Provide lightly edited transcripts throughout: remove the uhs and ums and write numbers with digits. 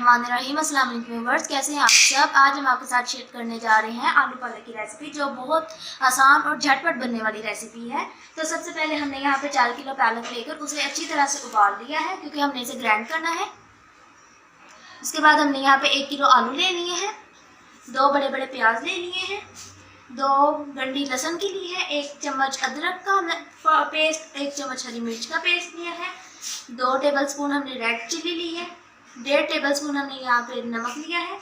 बिस्मिल्लाहिर्रहमानिर्रहीम। अस्सलाम वालेकुम व्यूअर्स, कैसे हैं आप सब। आज हम आपके साथ शेयर करने जा रहे हैं आलू पालक की रेसिपी, जो बहुत आसान और झटपट बनने वाली रेसिपी है। तो सबसे पहले हमने यहाँ पे 4 किलो पालक लेकर उसे अच्छी तरह से उबाल लिया है, क्योंकि हमने इसे ग्राइंड करना है। उसके बाद हमने यहाँ पे 1 किलो आलू ले लिए हैं, 2 बड़े बड़े प्याज ले लिए हैं, 2 डंडी लहसुन की ली है, 1 चम्मच अदरक का पेस्ट, 1 चम्मच हरी मिर्च का पेस्ट लिया है, 2 टेबलस्पून हमने रेड चिली ली है, 1.5 टेबलस्पून हमने यहाँ पे नमक लिया है,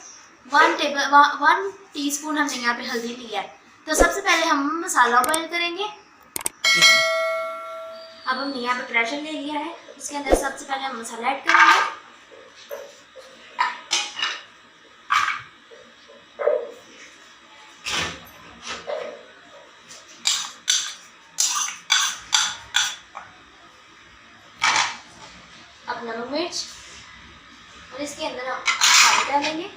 1 टीस्पून हमने यहाँ पे हल्दी लिया है। तो सबसे पहले हम मसाला बॉयल करेंगे। अब हमने यहाँ पे प्रेशर ले लिया है, उसके अंदर सबसे पहले हम मसाला ऐड करेंगे। अब नमक मिर्च, और इसके अंदर हम पानी डालेंगे।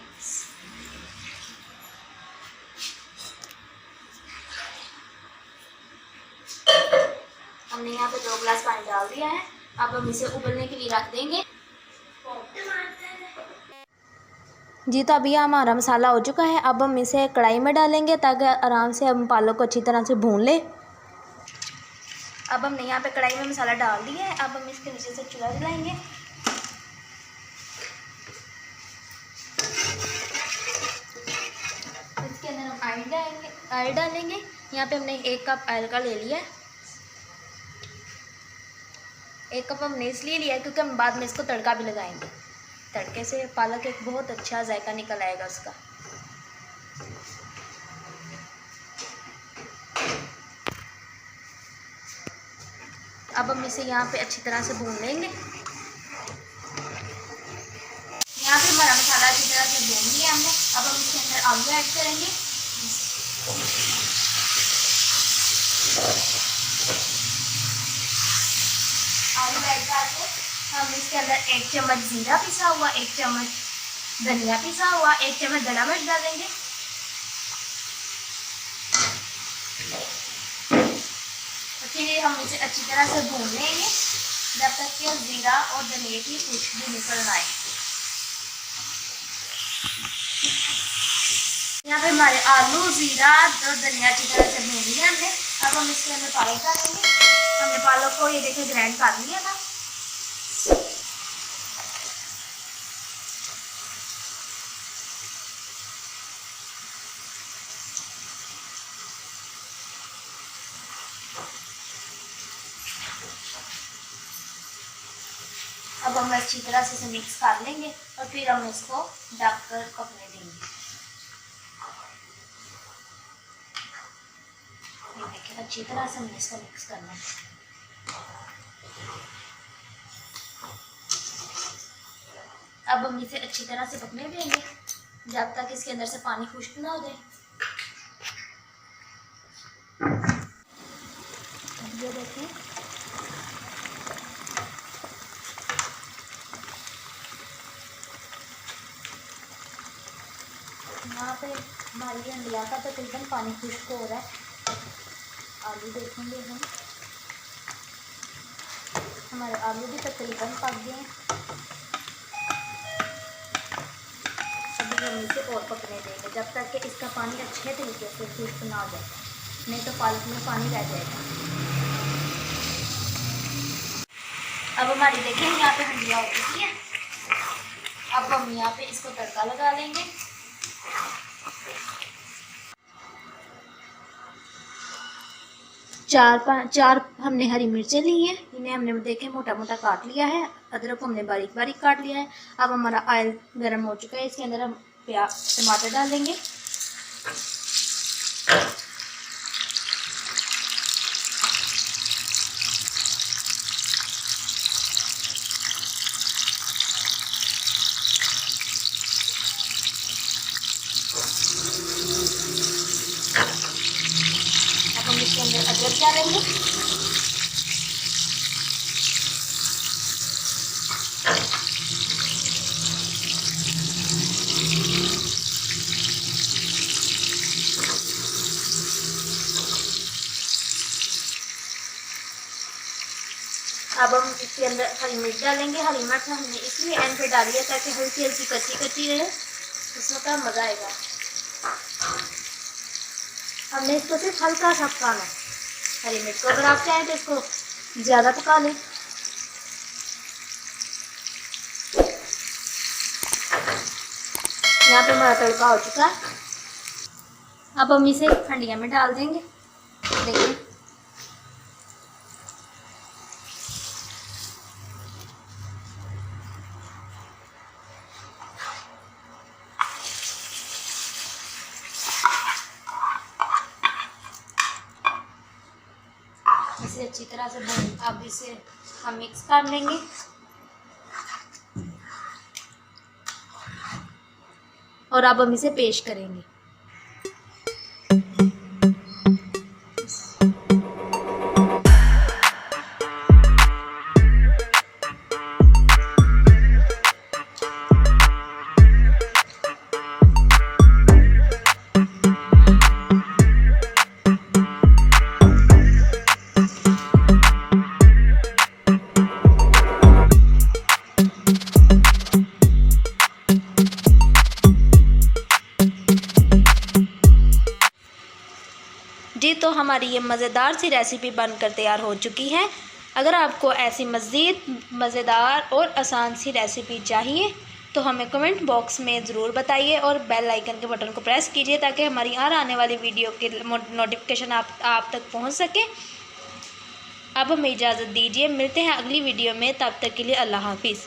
हमने यहाँ पे 2 गिलास पानी डाल दिया है। अब हम इसे उबलने के लिए रख देंगे। जी, तो अभी हमारा मसाला हो चुका है। अब हम इसे कढ़ाई में डालेंगे, ताकि आराम से हम पालक को अच्छी तरह से भून लें। अब हमने यहाँ पे कढ़ाई में मसाला डाल दिया है। अब हम इसके नीचे से चूल्हा जलाएंगे। इसके अंदर हम ऑयल डालेंगे। यहाँ पे हमने 1 कप ऑयल का ले लिया है। 1 कप हमने इसलिए लिया है क्योंकि हम बाद में इसको तड़का भी लगाएंगे। तड़के से पालक एक बहुत अच्छा जायका निकल आएगा उसका। अब हम इसे यहाँ पे अच्छी तरह से भून लेंगे। यहाँ पे हमारा मसाला अच्छी तरह से भून लिया हमने। अब हम इसके अंदर आलू ऐड करेंगे। आलू ऐड करके हम इसके अंदर 1 चम्मच जीरा पिसा हुआ, 1 चम्मच धनिया पिसा हुआ, 1 चम्मच धना मिर्च डालेंगे। फिर हम इसे अच्छी तरह से भून लेंगे, जब तक कि जीरा और धनिया की खुशबू निकल ना आए। यहाँ पे हमारे आलू, जीरा और धनिया अच्छी तरह से भून लिया हमने। अब हम इसके अंदर पालक डालेंगे। हमने पालक को ये देखिए ग्राइंड कर लिया था। अब हम अच्छी तरह से इसे मिक्स कर लेंगे और फिर हम इसको ढककर पकने देंगे। ये देखिए, अच्छी तरह से हमें इसको मिक्स करना है। अब हम इसे अच्छी तरह से पकने देंगे, जब तक इसके अंदर से पानी खुश्क ना हो जाए। ये देखिए, यहाँ पे हमारी अंडिया का तकरीबन पानी खुश्क हो रहा है। आलू देखेंगे हम, हमारे आलू भी तकरीबन पक गए हैं। अभी हम इसे और पकने देंगे, जब तक कि इसका पानी अच्छे तरीके से खुश्क ना हो जाए, नहीं तो पालक में पानी रह जाएगा। अब हमारी देखें यहाँ पे हंडिया हो चुकी है। अब हम यहाँ पे इसको तड़का लगा लेंगे। चार हमने हरी मिर्चें ली हैं, इन्हें हमने देखे मोटा मोटा काट लिया है। अदरक को हमने बारीक बारीक काट लिया है। अब हमारा ऑयल गर्म हो चुका है, इसके अंदर हम टमाटर डालेंगे। अब हम इसके अंदर अदरक डालेंगे। अब हम इसके अंदर हरी मिर्च डालेंगे। हरी मिर्च हमने इसलिए एंड पे डाली है ताकि हल्की हल्की कच्ची कच्ची रहे, उसमें का मज़ा आएगा। हमने इसको सिर्फ हल्का सा पकाना हरी मिर्च को। अगर आप चाहें तो इसको ज़्यादा पका लें। यहाँ पे हमारा तड़का हो चुका है। अब हम इसे हंडिया में डाल देंगे। देखिए इसे अच्छी तरह से अब इसे हम मिक्स कर लेंगे। और अब हम इसे पेश करेंगे। जी तो हमारी ये मज़ेदार सी रेसिपी बनकर तैयार हो चुकी है। अगर आपको ऐसी मज़ीद मज़ेदार और आसान सी रेसिपी चाहिए तो हमें कमेंट बॉक्स में ज़रूर बताइए और बेल आइकन के बटन को प्रेस कीजिए ताकि हमारी हर आने वाली वीडियो के नोटिफिकेशन आप तक पहुंच सके। अब हमें इजाज़त दीजिए, मिलते हैं अगली वीडियो में, तब तक के लिए अल्लाह हाफिज़।